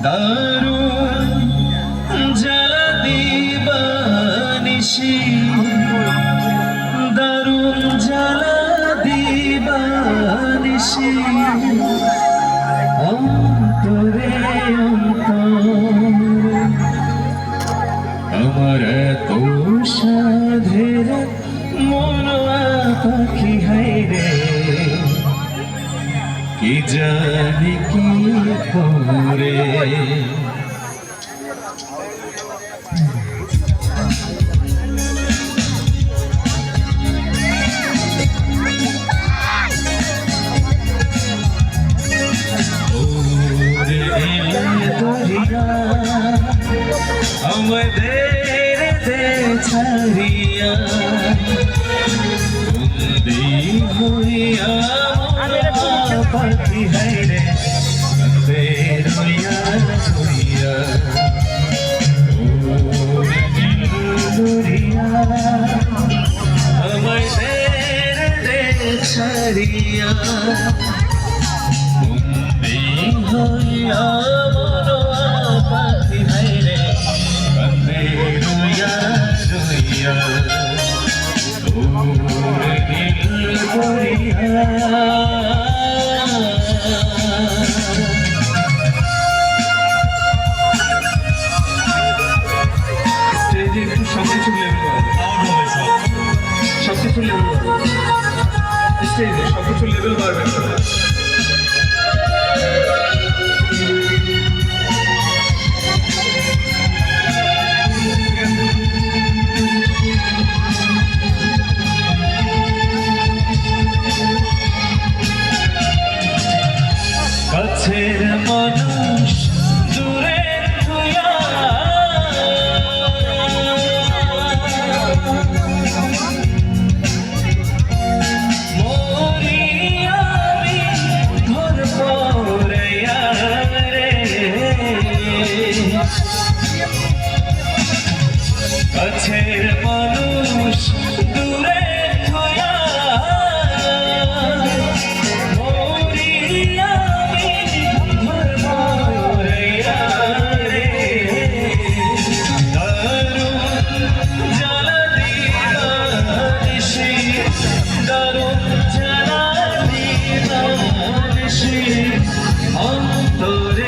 দারুণ জ্বালা দিবানিশি, দারুণ জ্বালা দিবানিশি, অন্তরে অন্তরে আমার এত সাধের মনোয়া পাখি হাইরে, কি জানি কি করে। আমাদের ছাড়িয়া বন্দি হইয়া পাখি হাইরে কান্দে রইয়া রইয়া, আমাদের ছাড়িয়া বন্দি হইয়া পাখি হাইরে কান্দে রইয়া রইয়া, স্টেজে একটু সবকিছু লেভেল স্টেজে সবকিছু লেভেল বাড়বে। কাছের মানুষ দূরে থুইয়া, মরি আমি ঘর পড়িয়া রে, কাছের মানুষ দূরে থুইয়া, অন্তরে